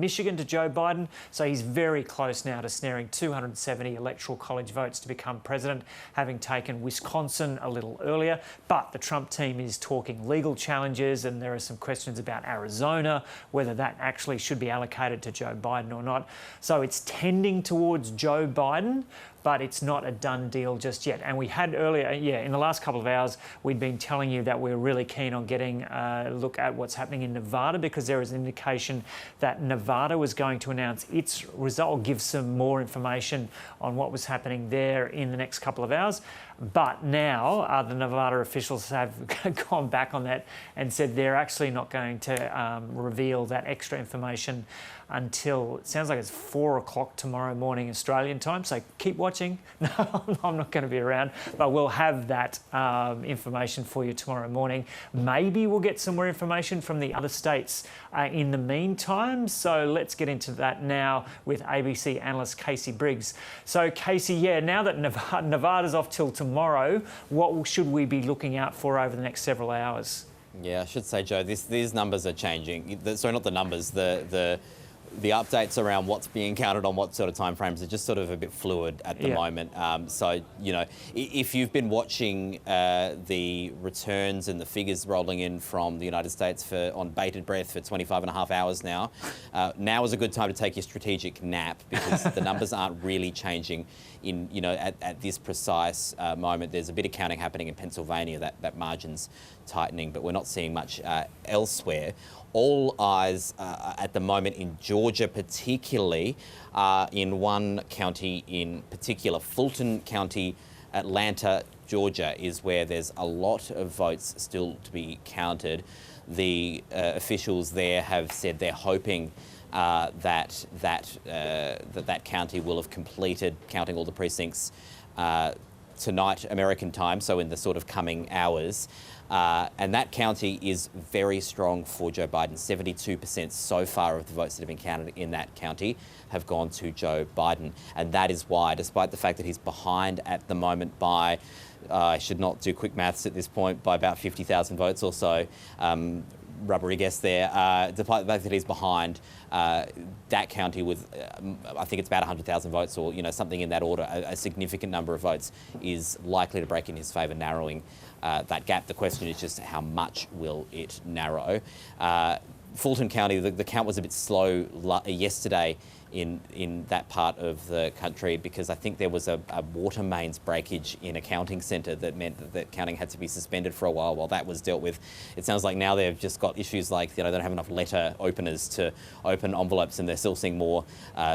Michigan to Joe Biden, so he's very close now to snaring 270 electoral college votes to become president, having taken Wisconsin a little earlier. But the Trump team is talking legal challenges, and there are some questions about Arizona, whether that actually should be allocated to Joe Biden or not. So it's tending towards Joe Biden, but it's not a done deal just yet. And we had earlier, in the last couple of hours, we'd been telling you that we're really keen on getting a look at what's happening in Nevada, because there is an indication that Nevada was going to announce its result, give some more information on what was happening there in the next couple of hours. But now the Nevada officials have gone back on that and said they're actually not going to reveal that extra information until, it sounds like it's 4 o'clock tomorrow morning Australian time. So keep watching. No, I'm not going to be around, but we'll have that information for you tomorrow morning. Maybe we'll get some more information from the other states in the meantime. So let's get into that now with ABC analyst Casey Briggs. So Casey, now that Nevada's off till tomorrow, what should we be looking out for over the next several hours? Yeah, I should say, Joe, these numbers are changing. Sorry, not the numbers, the updates around what's being counted on what sort of timeframes are just sort of a bit fluid at the moment. So, you know, if you've been watching the returns and the figures rolling in from the United States on bated breath for 25 and a half hours now, now is a good time to take your strategic nap, because the numbers aren't really changing in, you know, at this precise moment. There's a bit of counting happening in Pennsylvania, that margin's tightening, but we're not seeing much elsewhere. All eyes at the moment in Georgia particularly, in one county in particular, Fulton County, Atlanta, Georgia, is where there's a lot of votes still to be counted. The officials there have said they're hoping that county will have completed counting all the precincts tonight, American time, so in the sort of coming hours. And that county is very strong for Joe Biden. 72% so far of the votes that have been counted in that county have gone to Joe Biden. And that is why, despite the fact that he's behind at the moment by, I should not do quick maths at this point, by about 50,000 votes or so, rubbery guess there, despite the fact that he's behind, that county with, I think it's about 100,000 votes, or, you know, something in that order, a significant number of votes is likely to break in his favour, narrowing that gap. The question is just how much will it narrow. Fulton County, the count was a bit slow yesterday in that part of the country, because I think there was a water mains breakage in a counting centre that meant that counting had to be suspended for a while that was dealt with. It sounds like now they've just got issues like, you know, they don't have enough letter openers to open envelopes, and they're still seeing more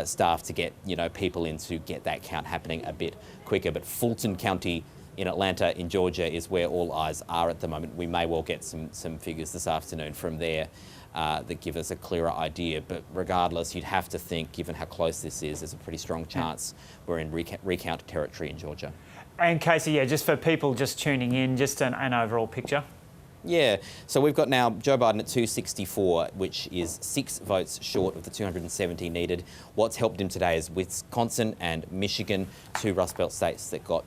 staff to get, you know, people in to get that count happening a bit quicker. But Fulton County in Atlanta in Georgia is where all eyes are at the moment. We may well get some figures this afternoon from there that give us a clearer idea. But regardless, you'd have to think, given how close this is, there's a pretty strong chance we're in recount territory in Georgia. And Casey, just for people just tuning in, just an overall picture. Yeah, so we've got now Joe Biden at 264, which is 6 votes short of the 270 needed. What's helped him today is Wisconsin and Michigan, 2 Rust Belt states that got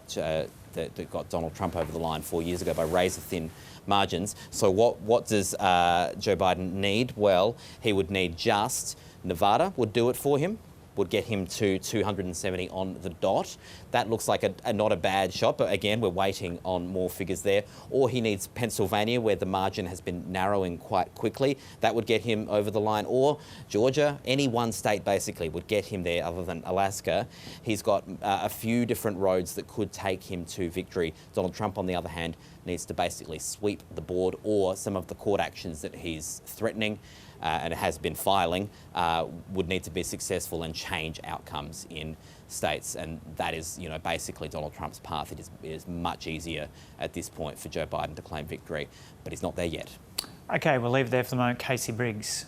Donald Trump over the line 4 years ago by razor-thin margins. So what does Joe Biden need? Well, he would need just Nevada would do it for him, would get him to 270 on the dot. That looks like not a bad shot, but again, we're waiting on more figures there. Or he needs Pennsylvania, where the margin has been narrowing quite quickly. That would get him over the line. Or Georgia, any one state basically would get him there other than Alaska. He's got a few different roads that could take him to victory. Donald Trump, on the other hand, needs to basically sweep the board, or some of the court actions that he's threatening and has been filing would need to be successful and change outcomes in states. And that is, you know, basically Donald Trump's path. It is much easier at this point for Joe Biden to claim victory, but he's not there yet. OK, we'll leave it there for the moment. Casey Briggs.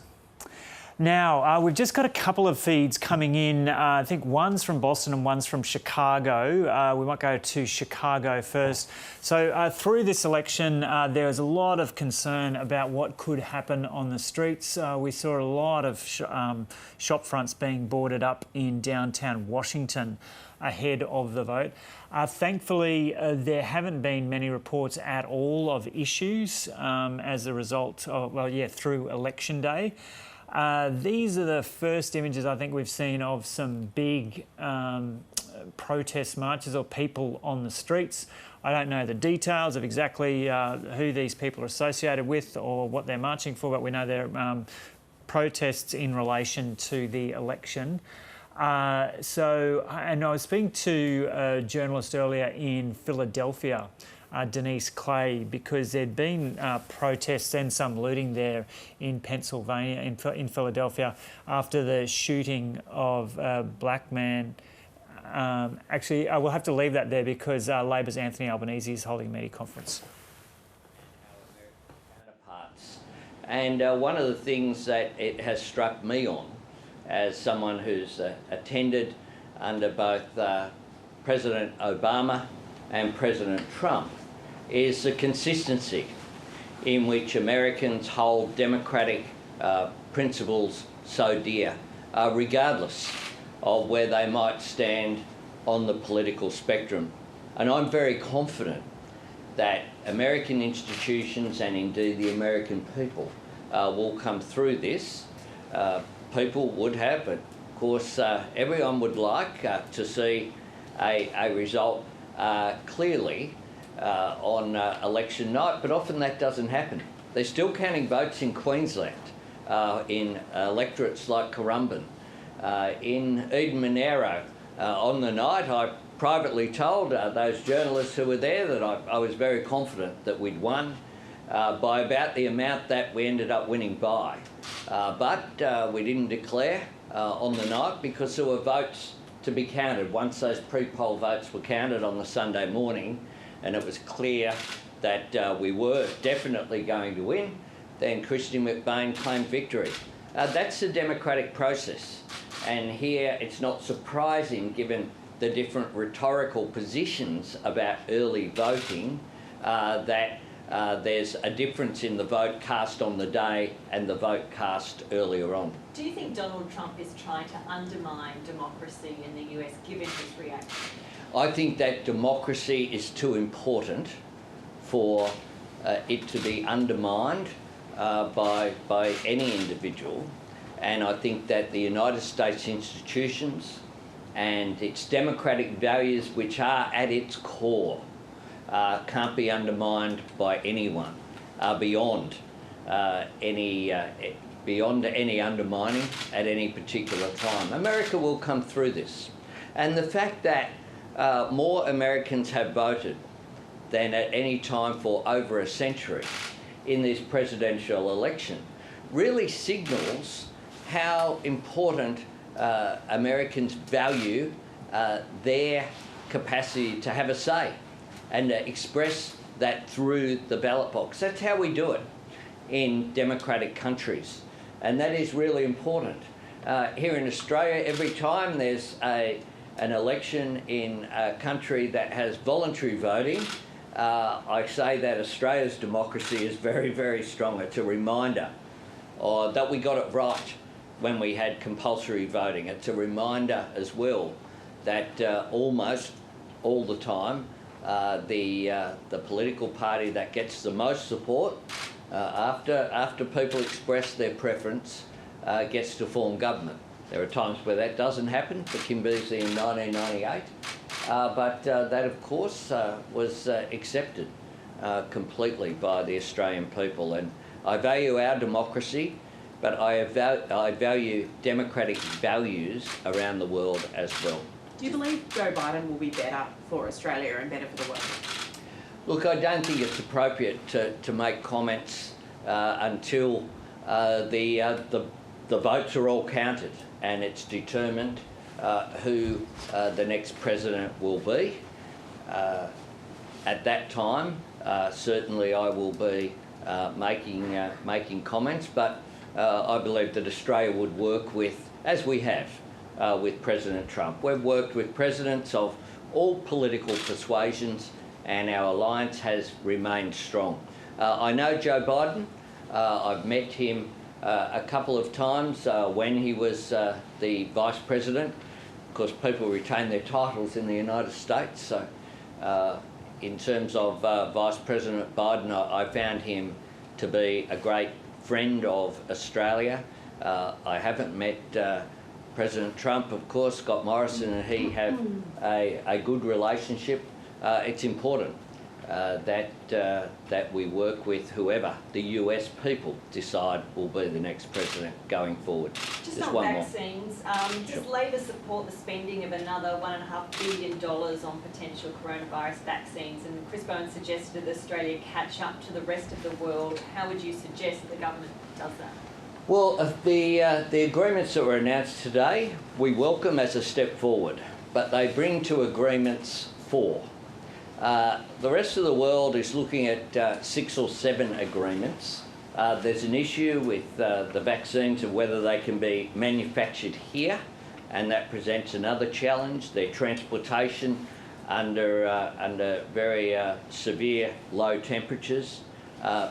Now, we've just got a couple of feeds coming in. I think one's from Boston and one's from Chicago. We might go to Chicago first. So through this election, there was a lot of concern about what could happen on the streets. We saw a lot of shop fronts being boarded up in downtown Washington ahead of the vote. Thankfully, there haven't been many reports at all of issues as a result of, through election day. These are the first images I think we've seen of some big protest marches or people on the streets. I don't know the details of exactly who these people are associated with or what they're marching for, but we know they're protests in relation to the election. And I was speaking to a journalist earlier in Philadelphia, Denise Clay, because there'd been protests and some looting there in Pennsylvania, in Philadelphia, after the shooting of a black man. Actually, I will have to leave that there because Labor's Anthony Albanese is holding a media conference. And one of the things that it has struck me on, as someone who's attended under both President Obama and President Trump, is the consistency in which Americans hold democratic principles so dear, regardless of where they might stand on the political spectrum. And I'm very confident that American institutions and indeed the American people will come through this. People would have, but of course everyone would like to see a result clearly on election night, but often that doesn't happen. They're still counting votes in Queensland, in electorates like Currumbin, in Eden Monaro. On the night, I privately told those journalists who were there that I was very confident that we'd won by about the amount that we ended up winning by. But we didn't declare on the night because there were votes to be counted. Once those pre-poll votes were counted on the Sunday morning and it was clear that we were definitely going to win, then Christian McBain claimed victory. That's the democratic process. And here it's not surprising, given the different rhetorical positions about early voting, that there's a difference in the vote cast on the day and the vote cast earlier on. Do you think Donald Trump is trying to undermine democracy in the US, given his reaction? I think that democracy is too important for it to be undermined by any individual. And I think that the United States institutions and its democratic values, which are at its core, can't be undermined by anyone, beyond any undermining at any particular time. America will come through this. And the fact that more Americans have voted than at any time for over a century in this presidential election really signals how important Americans value their capacity to have a say and express that through the ballot box. That's how we do it in democratic countries, and that is really important. Here in Australia, every time there's an election in a country that has voluntary voting, I say that Australia's democracy is very, very strong. It's a reminder that we got it right when we had compulsory voting. It's a reminder as well that almost all the time the political party that gets the most support after people express their preference gets to form government. There are times where that doesn't happen, for Kim Beazley in 1998, but that of course was accepted completely by the Australian people. And I value our democracy, but I value democratic values around the world as well. Do you believe Joe Biden will be better for Australia and better for the world? Look, I don't think it's appropriate to make comments until the votes are all counted and it's determined who the next president will be. At that time, certainly I will be making comments, but I believe that Australia would work with, as we have, with President Trump. We've worked with presidents of all political persuasions and our alliance has remained strong. I know Joe Biden. I've met him a couple of times when he was the Vice President. Of course, people retain their titles in the United States. So in terms of Vice President Biden, I found him to be a great friend of Australia, I haven't met President Trump, of course. Scott Morrison and he have a good relationship. It's important that we work with whoever the US people decide will be the next president going forward. Just on vaccines, does Labor support the spending of another $1.5 billion on potential coronavirus vaccines? And Chris Bowen suggested that Australia catch up to the rest of the world. How would you suggest that the government does that? Well, the agreements that were announced today, we welcome as a step forward, but they bring to agreements 4. The rest of the world is looking at 6 or 7 agreements. There's an issue with the vaccines and whether they can be manufactured here, and that presents another challenge. Their transportation under very severe low temperatures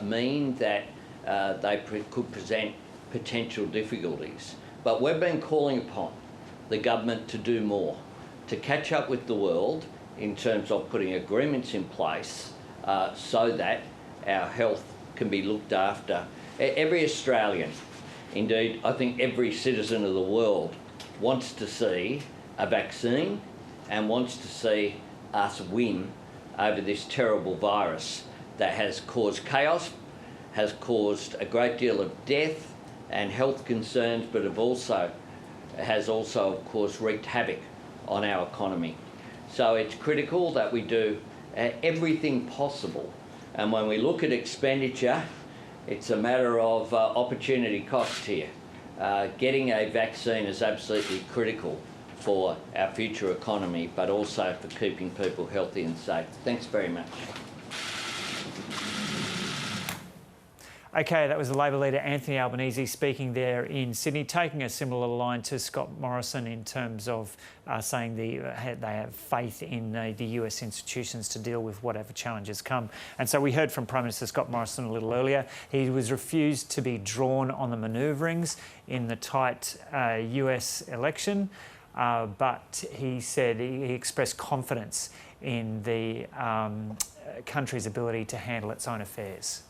mean that they could present potential difficulties. But we've been calling upon the government to do more, to catch up with the world in terms of putting agreements in place so that our health can be looked after. Every Australian, indeed I think every citizen of the world, wants to see a vaccine and wants to see us win over this terrible virus that has caused chaos, has caused a great deal of death and health concerns, but has also of course wreaked havoc on our economy. So it's critical that we do everything possible. And when we look at expenditure, it's a matter of opportunity cost here. Getting a vaccine is absolutely critical for our future economy, but also for keeping people healthy and safe. Thanks very much. Okay, that was the Labor leader Anthony Albanese speaking there in Sydney, taking a similar line to Scott Morrison in terms of saying they have faith in the US institutions to deal with whatever challenges come. And so we heard from Prime Minister Scott Morrison a little earlier. He was refused to be drawn on the manoeuvrings in the tight US election, but he said he expressed confidence in the country's ability to handle its own affairs.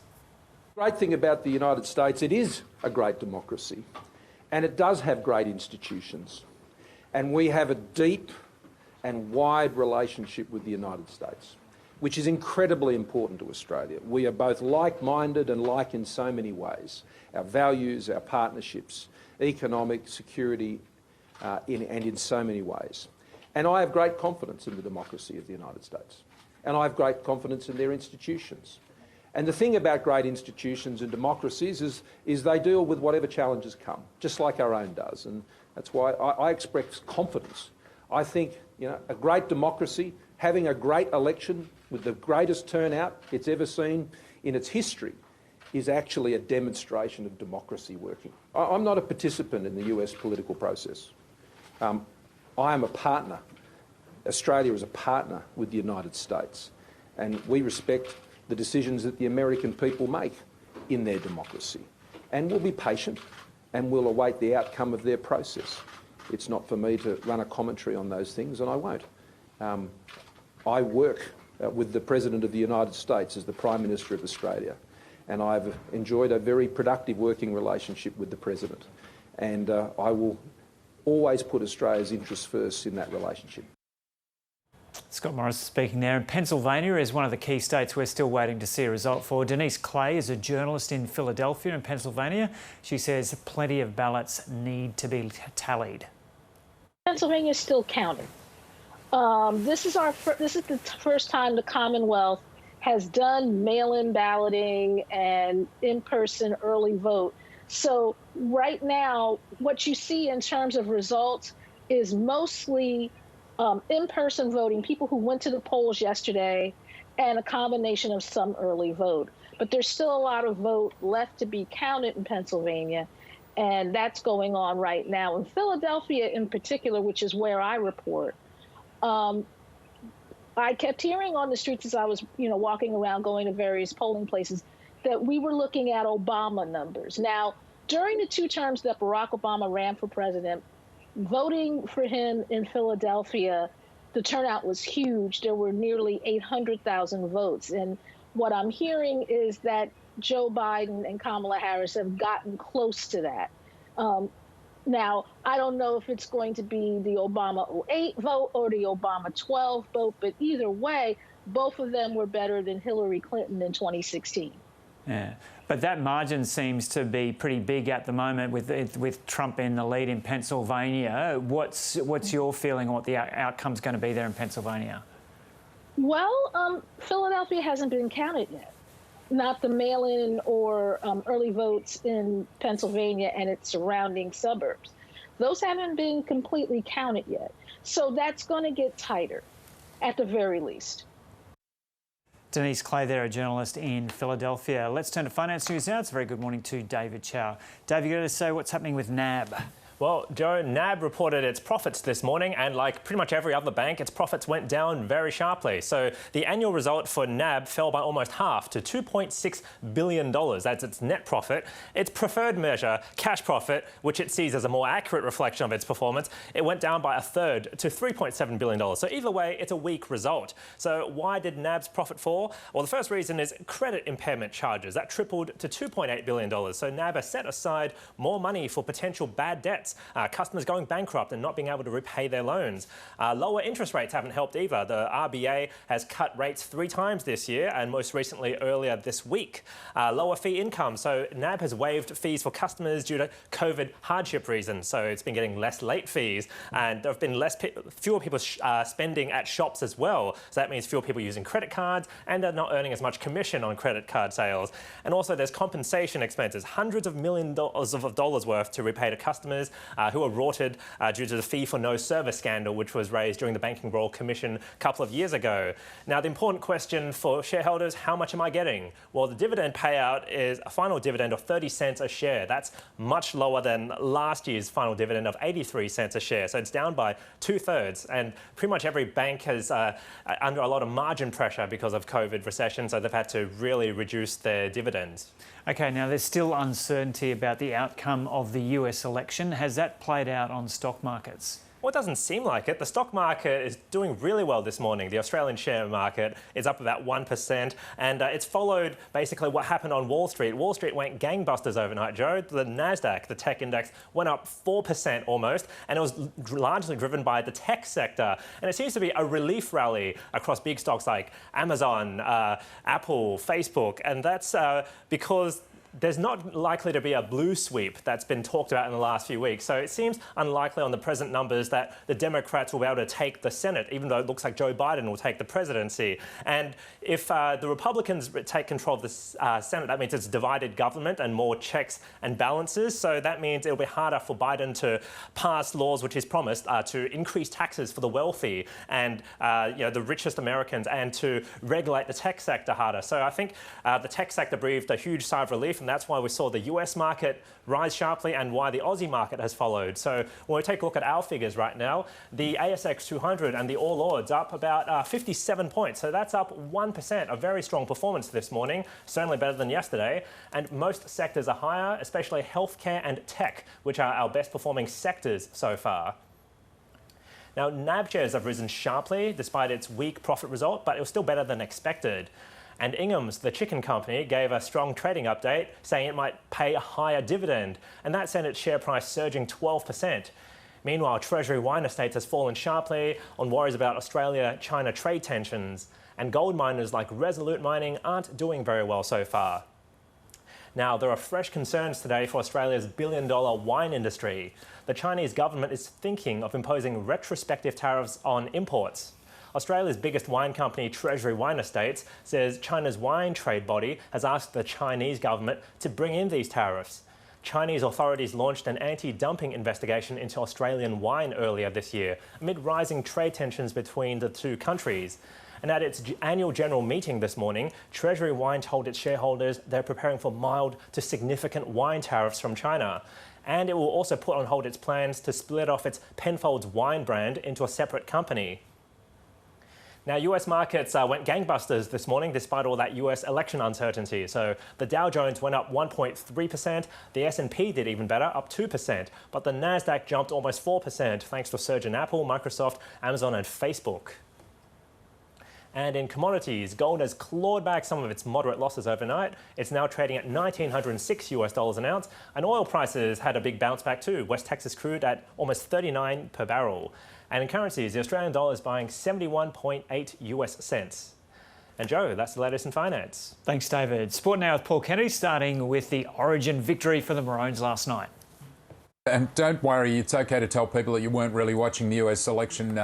The great thing about the United States, it is a great democracy, and it does have great institutions. And we have a deep and wide relationship with the United States, which is incredibly important to Australia. We are both like-minded and like in so many ways. Our values, our partnerships, economic, security, and in so many ways. And I have great confidence in the democracy of the United States. And I have great confidence in their institutions. And the thing about great institutions and democracies is they deal with whatever challenges come, just like our own does. And that's why I express confidence. I think, a great democracy, having a great election with the greatest turnout it's ever seen in its history, is actually a demonstration of democracy working. I'm not a participant in the US political process. I am a partner. Australia is a partner with the United States, and we respect the decisions that the American people make in their democracy. And we'll be patient and we'll await the outcome of their process. It's not for me to run a commentary on those things, and I won't. I work with the President of the United States as the Prime Minister of Australia, and I've enjoyed a very productive working relationship with the President. And I will always put Australia's interests first in that relationship. Scott Morrison speaking there. And Pennsylvania is one of the key states we're still waiting to see a result for. Denise Clay is a journalist in Philadelphia in Pennsylvania. She says plenty of ballots need to be tallied. Pennsylvania is still counting. This is the first time the Commonwealth has done mail-in balloting and in-person early vote. So right now, what you see in terms of results is mostly in-person voting, people who went to the polls yesterday, and a combination of some early vote. But there's still a lot of vote left to be counted in Pennsylvania, and that's going on right now. In Philadelphia in particular, which is where I report, I kept hearing on the streets as I was, walking around, going to various polling places, that we were looking at Obama numbers. Now, during the 2 terms that Barack Obama ran for president, voting for him in Philadelphia, the turnout was huge. There were nearly 800,000 votes. And what I'm hearing is that Joe Biden and Kamala Harris have gotten close to that. Now, I don't know if it's going to be the Obama 08 vote or the Obama 12 vote, but either way, both of them were better than Hillary Clinton in 2016. Yeah, but that margin seems to be pretty big at the moment with Trump in the lead in Pennsylvania. What's your feeling on what the outcome's going to be there in Pennsylvania? Well, Philadelphia hasn't been counted yet. Not the mail-in or early votes in Pennsylvania and its surrounding suburbs. Those haven't been completely counted yet. So that's going to get tighter, at the very least. Denise Clay there, a journalist in Philadelphia. Let's turn to finance news now. It's a very good morning to David Chow. Dave, you've got to say what's happening with NAB. Well, Joe, NAB reported its profits this morning, and like pretty much every other bank, its profits went down very sharply. So the annual result for NAB fell by almost half to $2.6 billion. That's its net profit. Its preferred measure, cash profit, which it sees as a more accurate reflection of its performance, it went down by a third to $3.7 billion. So either way, it's a weak result. So why did NAB's profit fall? Well, the first reason is credit impairment charges. That tripled to $2.8 billion. So NAB has set aside more money for potential bad debts. Customers going bankrupt and not being able to repay their loans. Lower interest rates haven't helped either. The RBA has cut rates 3 times this year and most recently earlier this week. Lower fee income. So NAB has waived fees for customers due to COVID hardship reasons. So it's been getting less late fees and there have been fewer people spending at shops as well. So that means fewer people using credit cards and they're not earning as much commission on credit card sales. And also there's compensation expenses, hundreds of millions of dollars worth to repay to customers who were rorted due to the fee for no service scandal, which was raised during the Banking Royal Commission a couple of years ago. Now, the important question for shareholders, how much am I getting? Well, the dividend payout is a final dividend of 30 cents a share. That's much lower than last year's final dividend of 83 cents a share. So it's down by 2/3. And pretty much every bank is under a lot of margin pressure because of COVID recession. So they've had to really reduce their dividends. OK, now there's still uncertainty about the outcome of the US election. Has that played out on stock markets? Well, it doesn't seem like it. The stock market is doing really well this morning. The Australian share market is up about 1%, and it's followed basically what happened on Wall Street. Wall Street went gangbusters overnight, Joe. The NASDAQ, the tech index, went up 4% almost, and it was largely driven by the tech sector. And it seems to be a relief rally across big stocks like Amazon, Apple, Facebook, and that's because there's not likely to be a blue sweep that's been talked about in the last few weeks. So it seems unlikely on the present numbers that the Democrats will be able to take the Senate, even though it looks like Joe Biden will take the presidency. And if the Republicans take control of the Senate, that means it's divided government and more checks and balances. So that means it'll be harder for Biden to pass laws which he's promised to increase taxes for the wealthy and the richest Americans and to regulate the tech sector harder. So I think the tech sector breathed a huge sigh of relief, and that's why we saw the US market rise sharply and why the Aussie market has followed. So when we take a look at our figures right now, the ASX 200 and the All Ords up about 57 points. So that's up 1%, a very strong performance this morning, certainly better than yesterday. And most sectors are higher, especially healthcare and tech, which are our best performing sectors so far. Now, NAB shares have risen sharply despite its weak profit result, but it was still better than expected. And Ingham's, the chicken company, gave a strong trading update saying it might pay a higher dividend, and that sent its share price surging 12%. Meanwhile, Treasury Wine Estates has fallen sharply on worries about Australia-China trade tensions, and gold miners like Resolute Mining aren't doing very well so far. Now, there are fresh concerns today for Australia's billion-dollar wine industry. The Chinese government is thinking of imposing retrospective tariffs on imports. Australia's biggest wine company, Treasury Wine Estates, says China's wine trade body has asked the Chinese government to bring in these tariffs. Chinese authorities launched an anti-dumping investigation into Australian wine earlier this year, amid rising trade tensions between the two countries. And at its annual general meeting this morning, Treasury Wine told its shareholders they're preparing for mild to significant wine tariffs from China. And it will also put on hold its plans to split off its Penfolds wine brand into a separate company. Now, US markets went gangbusters this morning despite all that US election uncertainty. So the Dow Jones went up 1.3%, the S&P did even better, up 2%, but the NASDAQ jumped almost 4% thanks to a surge in Apple, Microsoft, Amazon and Facebook. And in commodities, gold has clawed back some of its moderate losses overnight. It's now trading at $1,906 an ounce. And oil prices had a big bounce back too. West Texas crude at almost 39 per barrel. And in currencies, the Australian dollar is buying 71.8 US cents. And Joe, that's the latest in finance. Thanks, David. Sport now with Paul Kennedy, starting with the Origin victory for the Maroons last night. And don't worry, it's okay to tell people that you weren't really watching the US election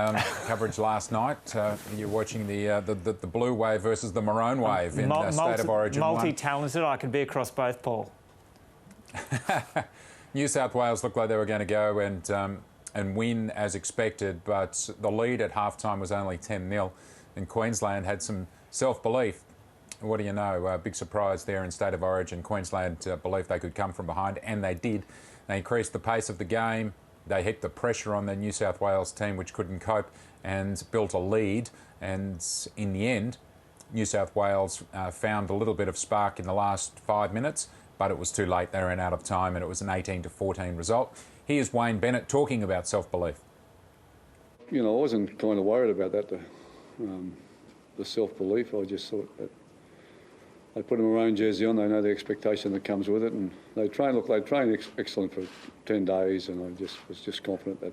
coverage last night. You're watching the blue wave versus the maroon wave in State of Origin. Multi-talented, I can be across both, Paul. New South Wales looked like they were going to go and win as expected, but the lead at halftime was only 10-0, and Queensland had some self-belief. What do you know? A big surprise there in State of Origin. Queensland believed they could come from behind, and they did. They increased the pace of the game. They heaped the pressure on the New South Wales team, which couldn't cope, and built a lead. And in the end, New South Wales found a little bit of spark in the last 5 minutes, but it was too late. They ran out of time, and it was an 18-14 result. Here's Wayne Bennett talking about self-belief. You know, I wasn't kind of worried about that, the self-belief. I just thought that they put a maroon jersey on, they know the expectation that comes with it, and they trained excellent for 10 days, and I was just confident that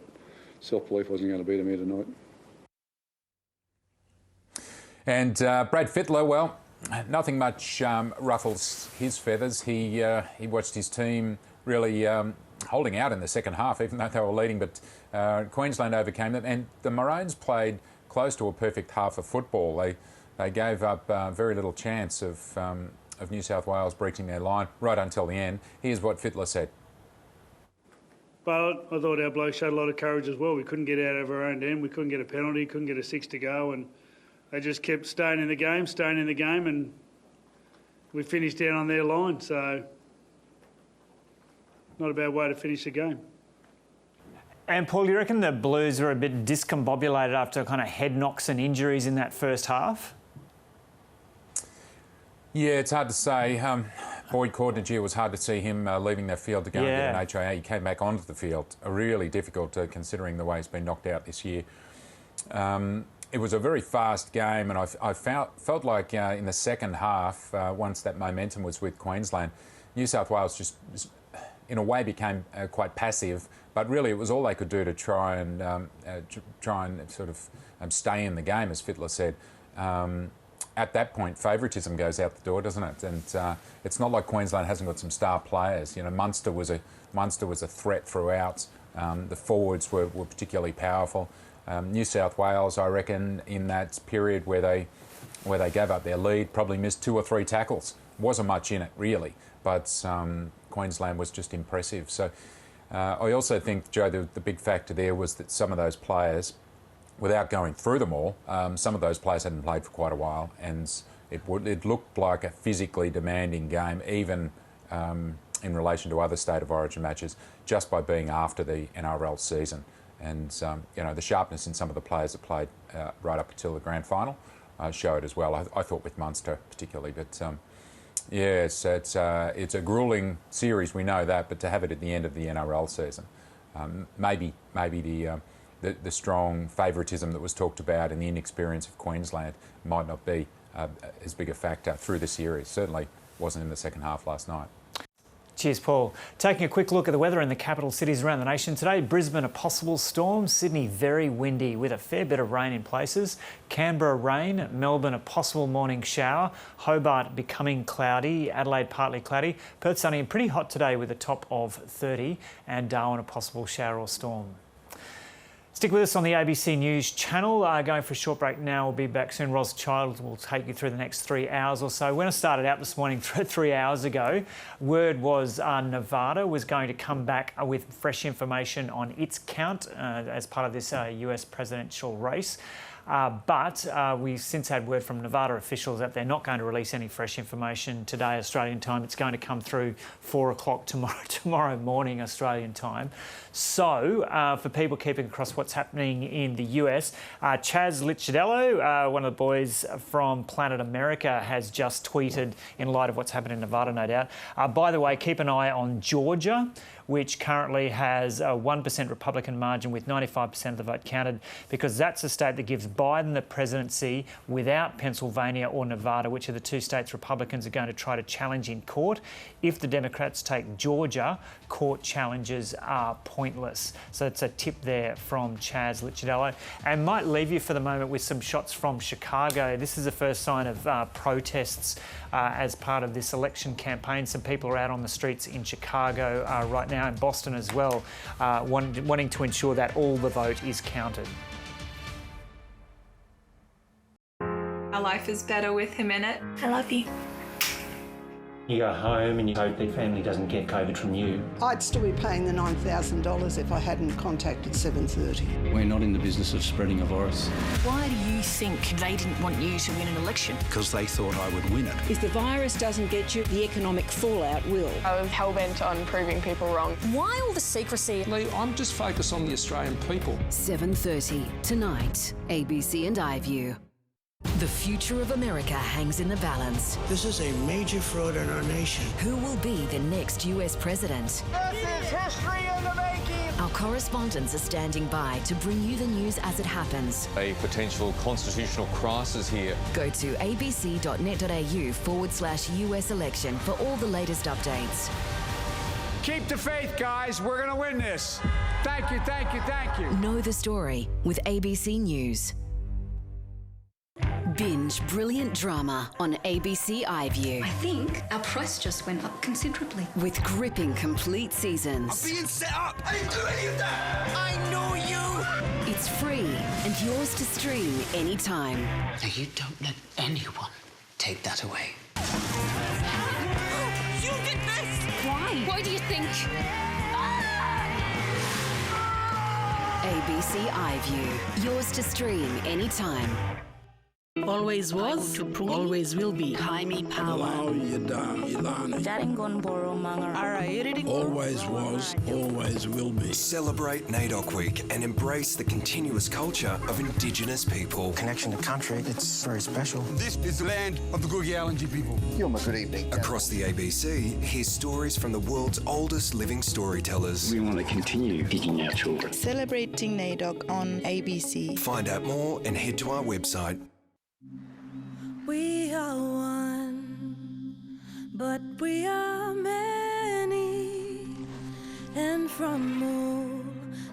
self-belief wasn't going to beat them here tonight. And Brad Fittler, well, nothing much ruffles his feathers. He watched his team really holding out in the second half, even though they were leading, but Queensland overcame them, and the Maroons played close to a perfect half of football. They gave up very little chance of New South Wales breaching their line right until the end. Here's what Fittler said. But I thought our blokes showed a lot of courage as well. We couldn't get out of our own end. We couldn't get a penalty, couldn't get a 6 to go, and they just kept staying in the game, and we finished down on their line. So not a bad way to finish the game. And Paul, you reckon the Blues were a bit discombobulated after kind of head knocks and injuries in that first half? Yeah, it's hard to say. Boyd Cordner, was hard to see him leaving the field to go and get an HIA. He came back onto the field. Really difficult considering the way he's been knocked out this year. It was a very fast game, and I felt like in the second half, once that momentum was with Queensland, New South Wales just, in a way, became quite passive. But really, it was all they could do to try and sort of stay in the game, as Fittler said. At that point, favouritism goes out the door, doesn't it? And it's not like Queensland hasn't got some star players. You know, Munster was a threat throughout. The forwards were particularly powerful. New South Wales, I reckon, in that period where they gave up their lead, probably missed 2 or 3 tackles. Wasn't much in it, really, but Queensland was just impressive. So I also think, Joe, the big factor there was that some of those players, without going through them all, some of those players hadn't played for quite a while, and it looked like a physically demanding game, even in relation to other State of Origin matches, just by being after the NRL season. And you know, the sharpness in some of the players that played right up until the grand final showed as well. I thought with Munster particularly, but yeah, it's a gruelling series, we know that, but to have it at the end of the NRL season, maybe the strong favouritism that was talked about and the inexperience of Queensland might not be as big a factor through the series. Certainly wasn't in the second half last night. Cheers, Paul. Taking a quick look at the weather in the capital cities around the nation today. Brisbane, a possible storm. Sydney, very windy with a fair bit of rain in places. Canberra, rain. Melbourne, a possible morning shower. Hobart, becoming cloudy. Adelaide, partly cloudy. Perth, sunny and pretty hot today with a top of 30. And Darwin, a possible shower or storm. Stick with us on the ABC News channel. Going for a short break now. We'll be back soon. Ros Child will take you through the next 3 hours or so. When I started out this morning 3 hours ago, word was Nevada was going to come back with fresh information on its count as part of this US presidential race. But we've since had word from Nevada officials that they're not going to release any fresh information today, Australian time. It's going to come through 4 o'clock tomorrow morning, Australian time. So, for people keeping across what's happening in the US, Chaz Licciardello, one of the boys from Planet America, has just tweeted, in light of what's happened in Nevada, no doubt. By the way, keep an eye on Georgia, which currently has a 1% Republican margin with 95% of the vote counted, because that's a state that gives Biden the presidency without Pennsylvania or Nevada, which are the two states Republicans are going to try to challenge in court. If the Democrats take Georgia, court challenges are pointless. So it's a tip there from Chaz Licciardello. And might leave you for the moment with some shots from Chicago. This is the first sign of protests as part of this election campaign. Some people are out on the streets in Chicago right now, in Boston as well, wanting to ensure that all the vote is counted. Our life is better with him in it. I love you. You go home and you hope their family doesn't get COVID from you. I'd still be paying the $9,000 if I hadn't contacted 730. We're not in the business of spreading a virus. Why do you think they didn't want you to win an election? Because they thought I would win it. If the virus doesn't get you, the economic fallout will. I was hell-bent on proving people wrong. Why all the secrecy? Lee, I'm just focused on the Australian people. 7:30 tonight, ABC and iView. The future of America hangs in the balance. This is a major fraud in our nation. Who will be the next US president? This is history in the making. Our correspondents are standing by to bring you the news as it happens. A potential constitutional crisis here. Go to abc.net.au/US election for all the latest updates. Keep the faith, guys. We're going to win this. Thank you, thank you, thank you. Know the story with ABC News. Binge brilliant drama on ABC iView. I think our price just went up considerably. With gripping complete seasons. I'm being set up. I didn't do any of that. I know you. It's free and yours to stream anytime. Now you don't let anyone take that away. You did this! Why? Why do you think? ABC iView. Yours to stream anytime. Always was, always will be. Kaimi power. Always was, always will be. Celebrate NAIDOC Week and embrace the continuous culture of Indigenous people. Connection to country, it's very special. This is the land of the Guyalanji people. Good evening. Across the ABC, hear stories from the world's oldest living storytellers. We want to continue teaching our children. Celebrating NAIDOC on ABC. Find out more and head to our website. We are one, but we are many, and from all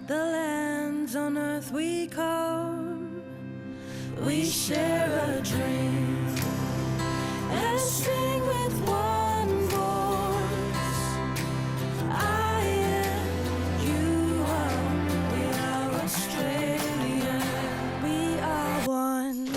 the lands on earth we come. We share a dream and sing with one voice. I am, you are, we are Australia. We are one.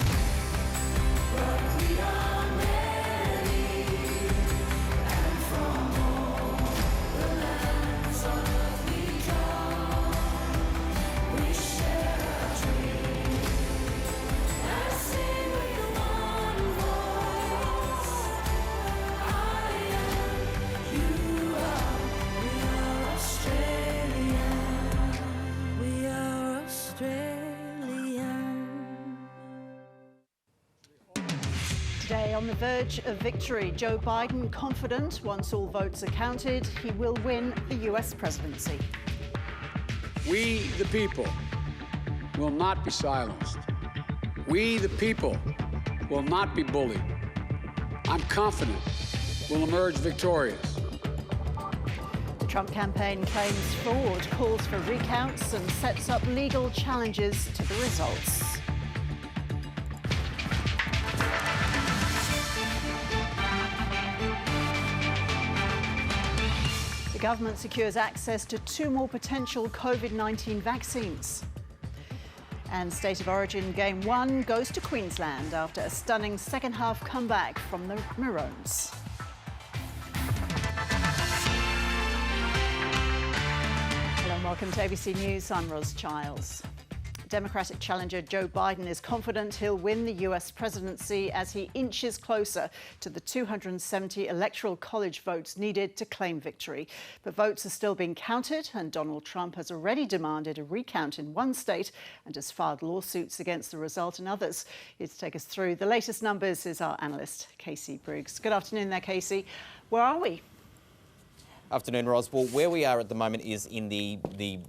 Today, on the verge of victory, Joe Biden confident once all votes are counted, he will win the US presidency. We, the people, will not be silenced. We, the people, will not be bullied. I'm confident we'll emerge victorious. The Trump campaign claims fraud, calls for recounts and sets up legal challenges to the results. The government secures access to 2 more potential COVID-19 vaccines. And State of Origin Game 1 goes to Queensland after a stunning second-half comeback from the Maroons. Hello and welcome to ABC News. I'm Ros Childs. Democratic challenger Joe Biden is confident he'll win the US presidency as he inches closer to the 270 electoral college votes needed to claim victory. But votes are still being counted, and Donald Trump has already demanded a recount in one state and has filed lawsuits against the result in others. Here to take us through the latest numbers is our analyst, Casey Briggs. Good afternoon there, Casey. Where are we? Afternoon, Ros. Well, where we are at the moment is in the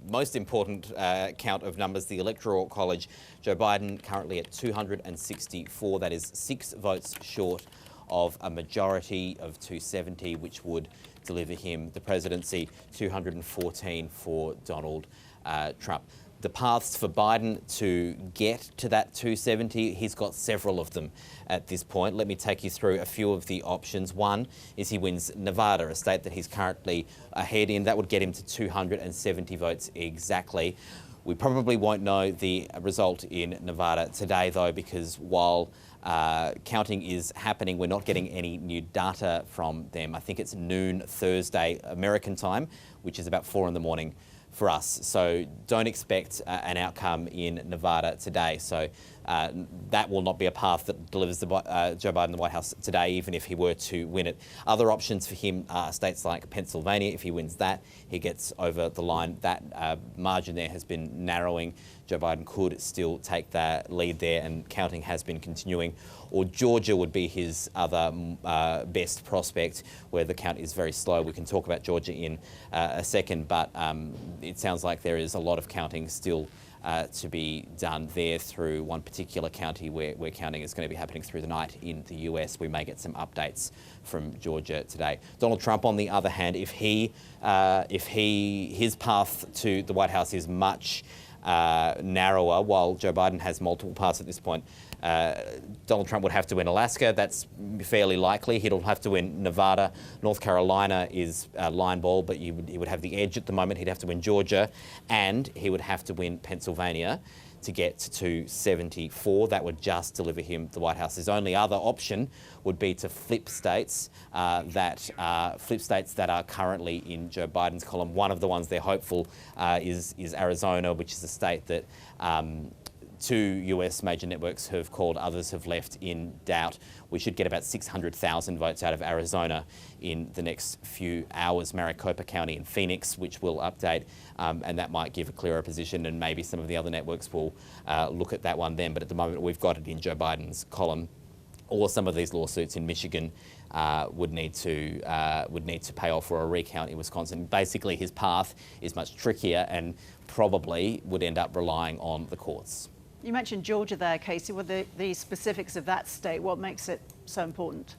most important count of numbers, the Electoral College. Joe Biden currently at 264. That is 6 votes short of a majority of 270, which would deliver him the presidency. 214 for Donald Trump. The paths for Biden to get to that 270, he's got several of them at this point. Let me take you through a few of the options. One is he wins Nevada, a state that he's currently ahead in. That would get him to 270 votes exactly. We probably won't know the result in Nevada today, though, because while counting is happening, we're not getting any new data from them. I think it's noon Thursday American time, which is about 4 in the morning for us. So don't expect an outcome in Nevada today. So that will not be a path that delivers Joe Biden the White House today, even if he were to win it. Other options for him are states like Pennsylvania. If he wins that, he gets over the line. That margin there has been narrowing. Joe Biden could still take that lead there, and counting has been continuing. Or Georgia would be his other best prospect, where the count is very slow. We can talk about Georgia in a second, but it sounds like there is a lot of counting still to be done there through one particular county where counting is going to be happening through the night in the US. We may get some updates from Georgia today. Donald Trump, on the other hand, if his path to the White House is much narrower, while Joe Biden has multiple paths at this point, Donald Trump would have to win Alaska. That's fairly likely. He'll have to win Nevada. North Carolina is line ball, but he would have the edge at the moment. He'd have to win Georgia, and he would have to win Pennsylvania to get to 274. That would just deliver him the White House. His only other option would be to flip states that are currently in Joe Biden's column. One of the ones they're hopeful is Arizona, which is a state that 2 US major networks have called, others have left in doubt. We should get about 600,000 votes out of Arizona in the next few hours. Maricopa County and Phoenix, which will update, and that might give a clearer position, and maybe some of the other networks will look at that one then. But at the moment, we've got it in Joe Biden's column. Or some of these lawsuits in Michigan would need to pay off, for a recount in Wisconsin. Basically, his path is much trickier and probably would end up relying on the courts. You mentioned Georgia there, Casey. What are the specifics of that state? What makes it so important?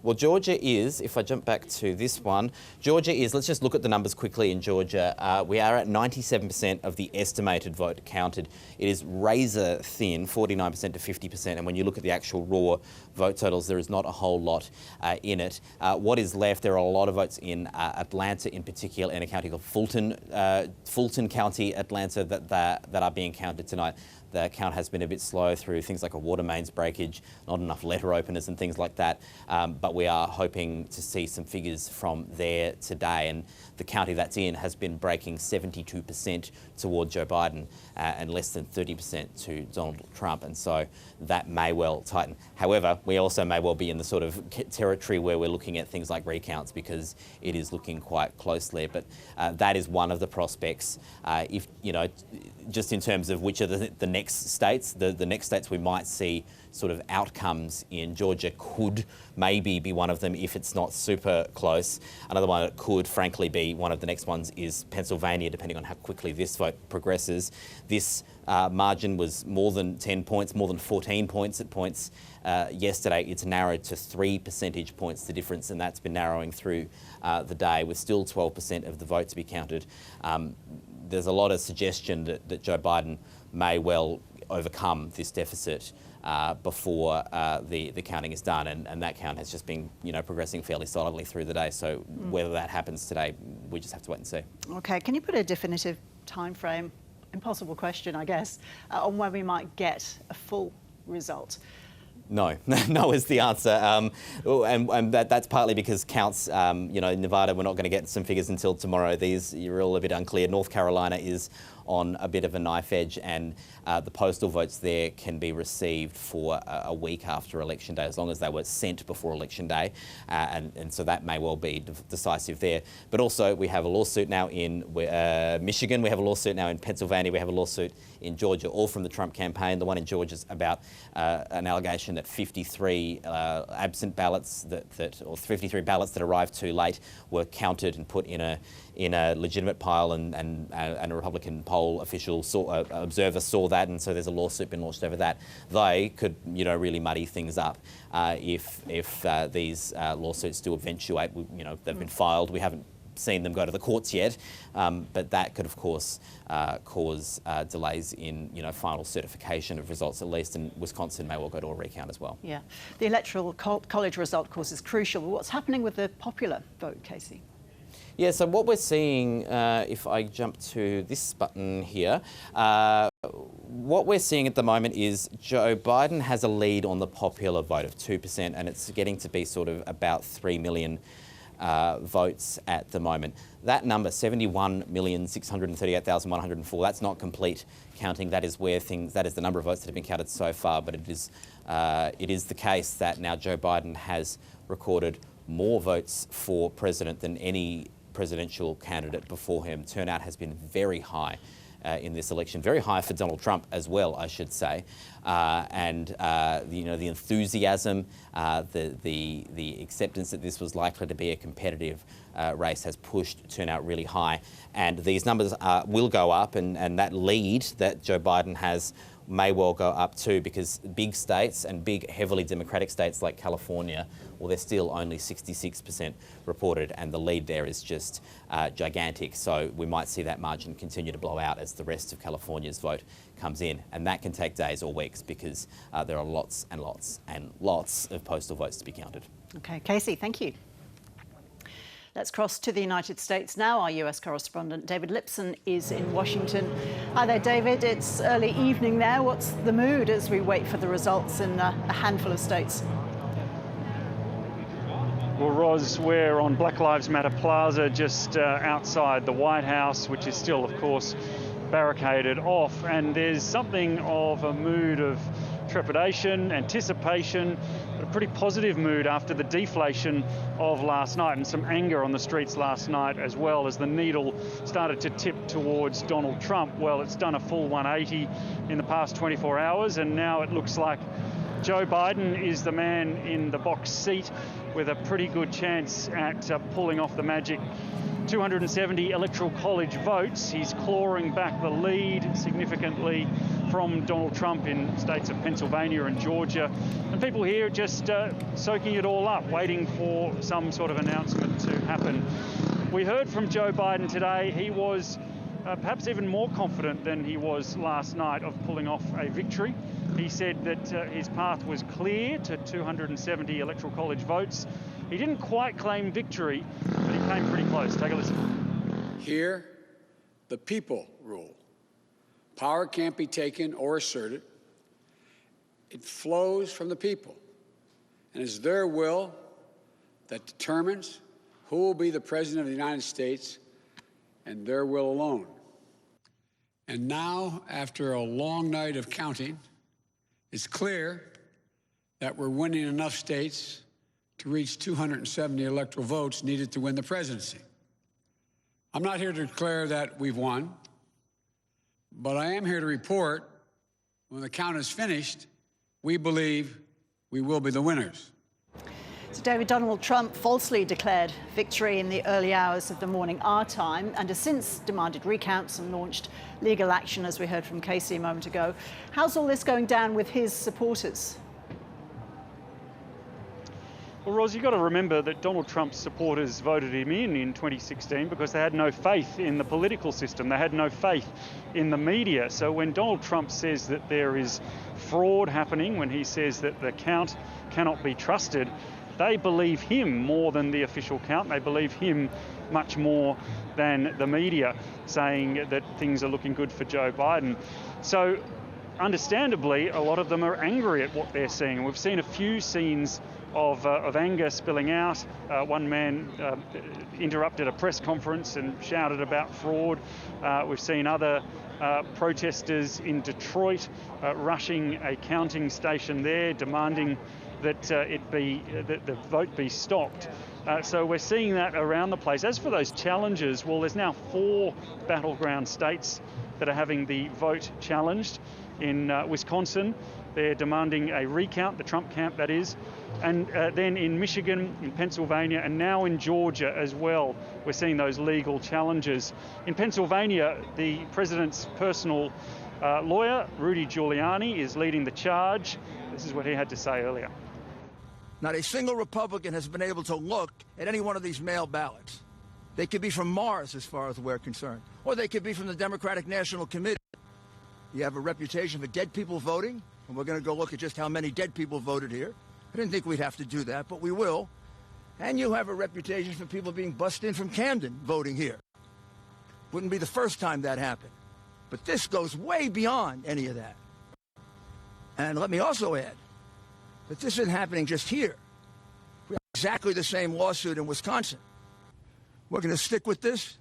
Well, Georgia is, if I jump back to this one, Georgia is, let's just look at the numbers quickly in Georgia. We are at 97% of the estimated vote counted. It is razor thin, 49% to 50%. And when you look at the actual raw vote totals, there is not a whole lot in it. What is left, there are a lot of votes in Atlanta in particular, in a county called Fulton County, Atlanta, that are being counted tonight. The count has been a bit slow through things like a water mains breakage, not enough letter openers and things like that. But we are hoping to see some figures from there today. And the county that's in has been breaking 72% toward Joe Biden and less than 30% to Donald Trump. And so that may well tighten. However, we also may well be in the sort of territory where we're looking at things like recounts, because it is looking quite close there. But that is one of the prospects. If, you know, just in terms of which are the next states, the next states we might see sort of outcomes in. Georgia could maybe be one of them if it's not super close. Another one that could frankly be one of the next ones is Pennsylvania, depending on how quickly this vote progresses. This margin was more than 10 points, more than 14 points at points yesterday. It's narrowed to 3 percentage points, the difference, and that's been narrowing through the day, with still 12% of the vote to be counted. There's a lot of suggestion that Joe Biden may well overcome this deficit before the counting is done, and that count has just been, you know, progressing fairly solidly through the day. So whether that happens today, we just have to wait and see. Okay, can you put a definitive time frame, impossible question, I guess, on when we might get a full result? No, no is the answer, and that's partly because counts, you know, in Nevada we're not going to get some figures until tomorrow. These, you're all a bit unclear. North Carolina is on a bit of a knife edge, and the postal votes there can be received for a week after Election Day, as long as they were sent before Election Day, and so that may well be decisive there. But also we have a lawsuit now in Michigan, we have a lawsuit now in Pennsylvania, we have a lawsuit in Georgia, all from the Trump campaign. The one in Georgia is about an allegation that 53 absent ballots or 53 ballots that arrived too late were counted and put in a legitimate pile, and a Republican poll official observer saw that, and so there's a lawsuit been launched over that. They could, really muddy things up if these lawsuits do eventuate. They've been filed. We haven't seen them go to the courts yet, but that could, of course, cause delays in final certification of results, at least, and Wisconsin may well go to a recount as well. Yeah, the electoral college result, of course, is crucial. What's happening with the popular vote, Casey? Yeah, so what we're seeing, if I jump to this button here, what we're seeing at the moment is Joe Biden has a lead on the popular vote of 2%, and it's getting to be sort of about 3 million votes at the moment. That number, 71,638,104, that's not complete counting. That is the number of votes that have been counted so far, but it is the case that now Joe Biden has recorded more votes for president than any presidential candidate before him. Turnout has been very high in this election, very high for Donald Trump as well, I should say, and the enthusiasm, the acceptance that this was likely to be a competitive race has pushed turnout really high, and these numbers will go up, and that lead that Joe Biden has may well go up too, because big states and big heavily Democratic states like California, well, they're still only 66% reported, and the lead there is just gigantic. So we might see that margin continue to blow out as the rest of California's vote comes in, and that can take days or weeks, because there are lots and lots and lots of postal votes to be counted. Okay, Casey, thank you. Let's cross to the United States now. Our US correspondent David Lipson is in Washington. Hi there, David. It's early evening there. What's the mood as we wait for the results in a handful of states? Well, Roz, we're on Black Lives Matter Plaza just outside the White House, which is still, of course, barricaded off. And there's something of a mood of trepidation, anticipation, but a pretty positive mood after the deflation of last night, and some anger on the streets last night as well, as the needle started to tip towards Donald Trump. Well, it's done a full 180 in the past 24 hours, and now it looks like Joe Biden is the man in the box seat with a pretty good chance at pulling off the magic 270 electoral college votes. He's clawing back the lead significantly from Donald Trump in states of Pennsylvania and Georgia. And people here just soaking it all up, waiting for some sort of announcement to happen. We heard from Joe Biden today. He was perhaps even more confident than he was last night of pulling off a victory. He said that his path was clear to 270 electoral college votes. He didn't quite claim victory, but he came pretty close. Take a listen. Here, the people rule. Power can't be taken or asserted. It flows from the people, and it's their will that determines who will be the President of the United States, and their will alone. And now, after a long night of counting, it's clear that we're winning enough states to reach 270 electoral votes needed to win the presidency. I'm not here to declare that we've won, but I am here to report when the count is finished, we believe we will be the winners. So David, Donald Trump falsely declared victory in the early hours of the morning our time, and has since demanded recounts and launched legal action, as we heard from Casey a moment ago. How's all this going down with his supporters? Well, Ros, you've got to remember that Donald Trump's supporters voted him in 2016 because they had no faith in the political system. They had no faith in the media. So when Donald Trump says that there is fraud happening, when he says that the count cannot be trusted, they believe him more than the official count. They believe him much more than the media, saying that things are looking good for Joe Biden. So understandably, a lot of them are angry at what they're seeing. We've seen a few scenes of anger spilling out. One man interrupted a press conference and shouted about fraud. We've seen other protesters in Detroit rushing a counting station there, demanding that the vote be stopped. So we're seeing that around the place. As for those challenges, well, there's now 4 battleground states that are having the vote challenged. In Wisconsin, they're demanding a recount, the Trump camp that is. And then in Michigan, in Pennsylvania, and now in Georgia as well, we're seeing those legal challenges. In Pennsylvania, the president's personal lawyer, Rudy Giuliani, is leading the charge. This is what he had to say earlier. Not a single Republican has been able to look at any one of these mail ballots. They could be from Mars, as far as we're concerned, or they could be from the Democratic National Committee. You have a reputation for dead people voting, and we're going to go look at just how many dead people voted here. I didn't think we'd have to do that, but we will. And you have a reputation for people being bussed in from Camden voting here. Wouldn't be the first time that happened. But this goes way beyond any of that. And let me also add that this isn't happening just here. We have exactly the same lawsuit in Wisconsin. We're going to stick with this.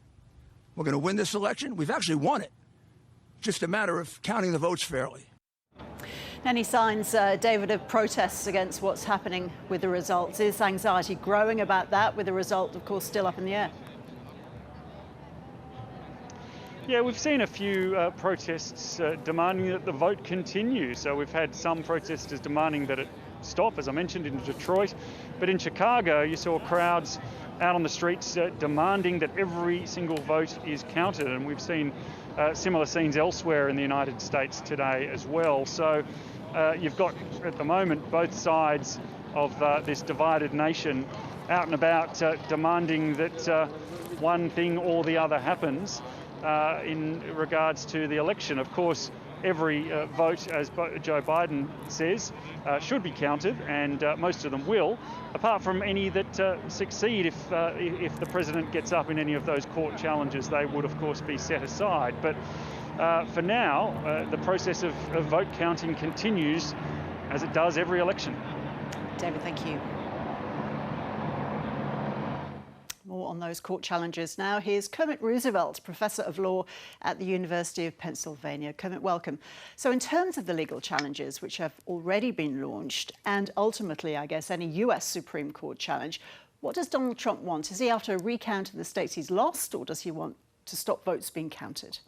We're going to win this election. We've actually won it. Just a matter of counting the votes fairly. Any signs, David, of protests against what's happening with the results? Is anxiety growing about that, with the result, of course, still up in the air? Yeah, we've seen a few protests demanding that the vote continue. So we've had some protesters demanding that it stop, as I mentioned, in Detroit. But in Chicago, you saw crowds out on the streets demanding that every single vote is counted. And we've seen similar scenes elsewhere in the United States today as well. So you've got, at the moment, both sides of this divided nation out and about demanding that one thing or the other happens in regards to the election. Of course, every vote, as Joe Biden says, should be counted, and most of them will, apart from any that succeed. If the president gets up in any of those court challenges, they would, of course, be set aside. But for now, the process of vote counting continues as it does every election. David, thank you. More on those court challenges now. Here's Kermit Roosevelt, Professor of Law at the University of Pennsylvania. Kermit, welcome. So in terms of the legal challenges which have already been launched, and ultimately, I guess, any US Supreme Court challenge, what does Donald Trump want? Is he after a recount of the states he's lost, or does he want to stop votes being counted?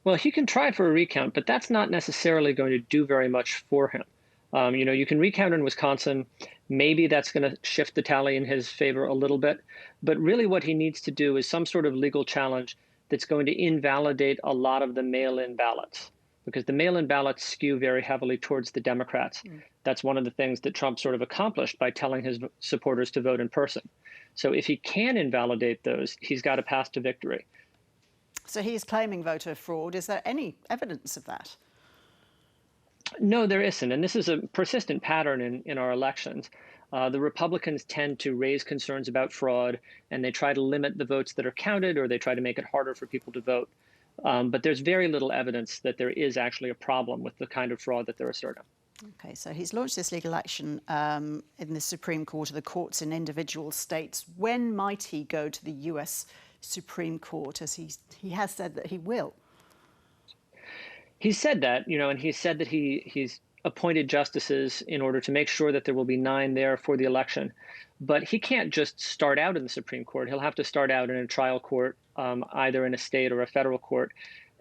Well, he can try for a recount, but that's not necessarily going to do very much for him. You can recount in Wisconsin. Maybe that's going to shift the tally in his favor a little bit. But really what he needs to do is some sort of legal challenge that's going to invalidate a lot of the mail-in ballots, because the mail-in ballots skew very heavily towards the Democrats. That's one of the things that Trump sort of accomplished by telling his supporters to vote in person. So if he can invalidate those, he's got a path to victory. So he's claiming voter fraud. Is there any evidence of that? No, there isn't. And this is a persistent pattern in our elections. The Republicans tend to raise concerns about fraud, and they try to limit the votes that are counted, or they try to make it harder for people to vote. But there's very little evidence that there is actually a problem with the kind of fraud that they're asserting. OK, so he's launched this legal action in the Supreme Court, or the courts in individual states. When might he go to the US Supreme Court, as he has said that he will? He said that, and he said that he's appointed justices in order to make sure that there will be 9 there for the election. But he can't just start out in the Supreme Court. He'll have to start out in a trial court, either in a state or a federal court.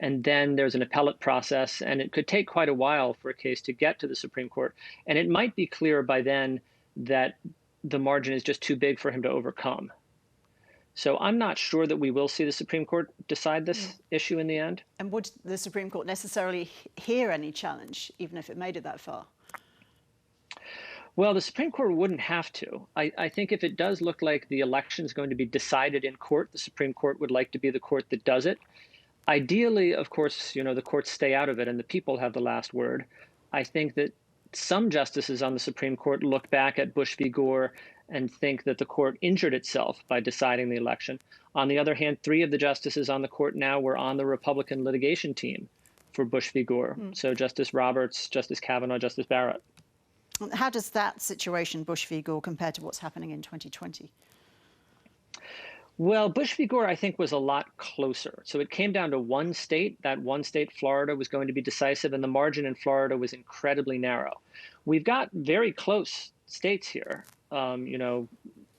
And then there's an appellate process, and it could take quite a while for a case to get to the Supreme Court. And it might be clear by then that the margin is just too big for him to overcome. So I'm not sure that we will see the Supreme Court decide this issue in the end. And would the Supreme Court necessarily hear any challenge, even if it made it that far? Well, the Supreme Court wouldn't have to. I think if it does look like the election is going to be decided in court, the Supreme Court would like to be the court that does it. Ideally, of course, the courts stay out of it and the people have the last word. I think that some justices on the Supreme Court look back at Bush v. Gore and think that the court injured itself by deciding the election. On the other hand, 3 of the justices on the court now were on the Republican litigation team for Bush v. Gore. So Justice Roberts, Justice Kavanaugh, Justice Barrett. How does that situation, Bush v. Gore, compare to what's happening in 2020? Well, Bush v. Gore, I think, was a lot closer. So it came down to one state. That one state, Florida, was going to be decisive, and the margin in Florida was incredibly narrow. We've got very close states here,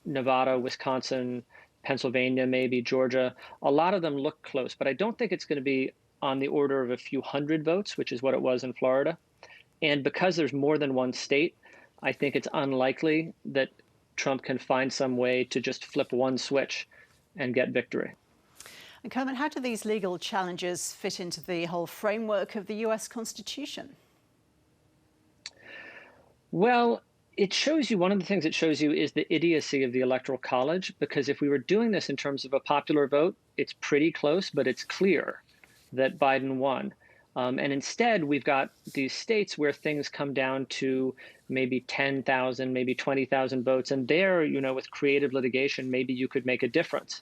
Nevada, Wisconsin, Pennsylvania, maybe Georgia. A lot of them look close, but I don't think it's going to be on the order of a few hundred votes, which is what it was in Florida. And because there's more than one state, I think it's unlikely that Trump can find some way to just flip one switch and get victory. And Kermit, how do these legal challenges fit into the whole framework of the US Constitution? Well, it shows you, one of the things it shows you is the idiocy of the Electoral College, because if we were doing this in terms of a popular vote, it's pretty close, but it's clear that Biden won. And instead, we've got these states where things come down to maybe 10,000, maybe 20,000 votes. And there, with creative litigation, maybe you could make a difference.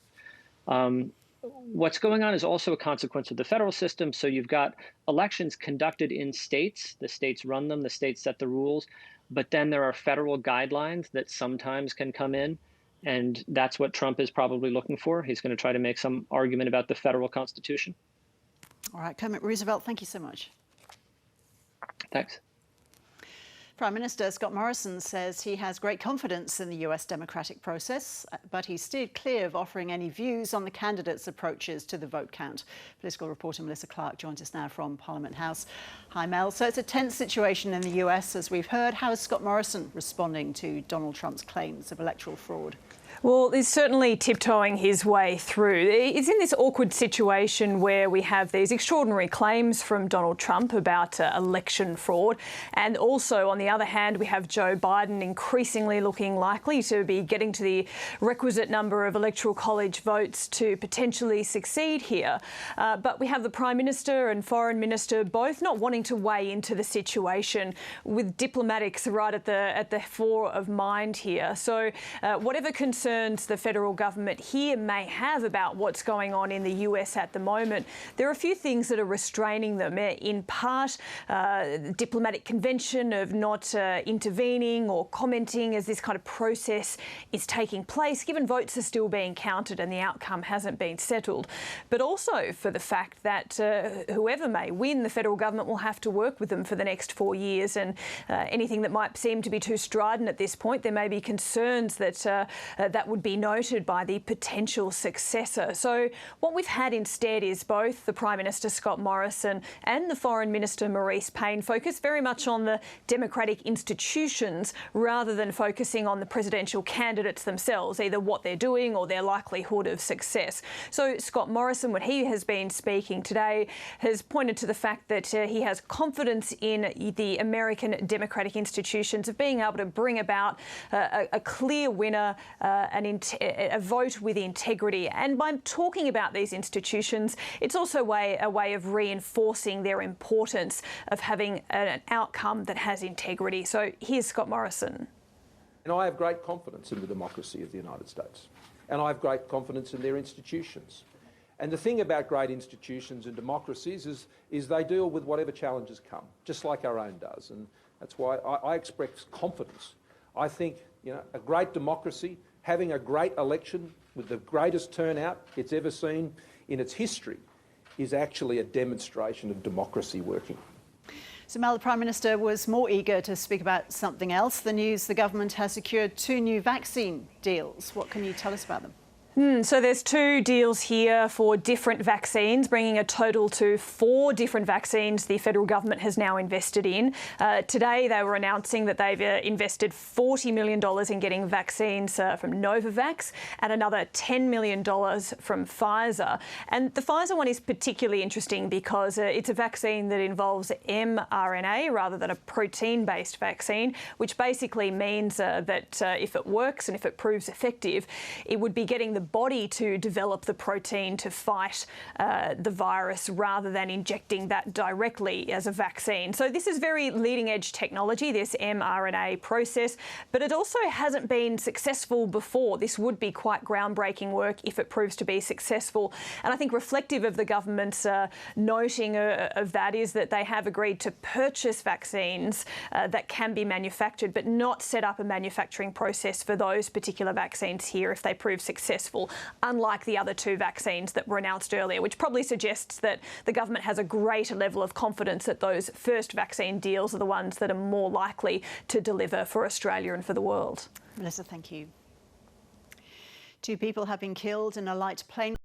What's going on is also a consequence of the federal system. So you've got elections conducted in states. The states run them. The states set the rules. But then there are federal guidelines that sometimes can come in. And that's what Trump is probably looking for. He's going to try to make some argument about the federal Constitution. All right, Kermit Roosevelt, thank you so much. Thanks. Prime Minister Scott Morrison says he has great confidence in the US democratic process, but he's steered clear of offering any views on the candidates' approaches to the vote count. Political reporter Melissa Clark joins us now from Parliament House. Hi, Mel. So it's a tense situation in the US, as we've heard. How is Scott Morrison responding to Donald Trump's claims of electoral fraud? Well, he's certainly tiptoeing his way through. It's in this awkward situation where we have these extraordinary claims from Donald Trump about election fraud. And also, on the other hand, we have Joe Biden increasingly looking likely to be getting to the requisite number of Electoral College votes to potentially succeed here. But we have the Prime Minister and Foreign Minister both not wanting to weigh into the situation, with diplomatics right at the fore of mind here. So whatever concerns the federal government here may have about what's going on in the US at the moment, there are a few things that are restraining them. In part, the diplomatic convention of not intervening or commenting as this kind of process is taking place, given votes are still being counted and the outcome hasn't been settled. But also for the fact that whoever may win, the federal government will have to work with them for the next 4 years, and anything that might seem to be too strident at this point, there may be concerns that that would be noted by the potential successor. So what we've had instead is both the Prime Minister Scott Morrison and the Foreign Minister Maurice Payne focus very much on the democratic institutions rather than focusing on the presidential candidates themselves, either what they're doing or their likelihood of success. So Scott Morrison, when he has been speaking today, has pointed to the fact that he has confidence in the American democratic institutions of being able to bring about a clear winner, a vote with integrity. And by talking about these institutions, it's also a way of reinforcing their importance of having an outcome that has integrity. So here's Scott Morrison. And I have great confidence in the democracy of the United States. And I have great confidence in their institutions. And the thing about great institutions and democracies is they deal with whatever challenges come, just like our own does. And that's why I express confidence. I think, a great democracy, having a great election with the greatest turnout it's ever seen in its history, is actually a demonstration of democracy working. So Mel, the Prime Minister was more eager to speak about something else. The news the government has secured 2 new vaccine deals. What can you tell us about them? So there's 2 deals here for different vaccines, bringing a total to 4 different vaccines the federal government has now invested in. Today they were announcing that they've invested $40 million in getting vaccines from Novavax and another $10 million from Pfizer. And the Pfizer one is particularly interesting because it's a vaccine that involves mRNA rather than a protein-based vaccine, which basically means that if it works and if it proves effective, it would be getting the body to develop the protein to fight the virus rather than injecting that directly as a vaccine. So this is very leading edge technology, this mRNA process, but it also hasn't been successful before. This would be quite groundbreaking work if it proves to be successful. And I think reflective of the government's noting of that is that they have agreed to purchase vaccines that can be manufactured, but not set up a manufacturing process for those particular vaccines here if they prove successful. people, unlike the other two vaccines that were announced earlier, which probably suggests that the government has a greater level of confidence that those first vaccine deals are the ones that are more likely to deliver for Australia and for the world. Melissa, thank you. 2 people have been killed in a light plane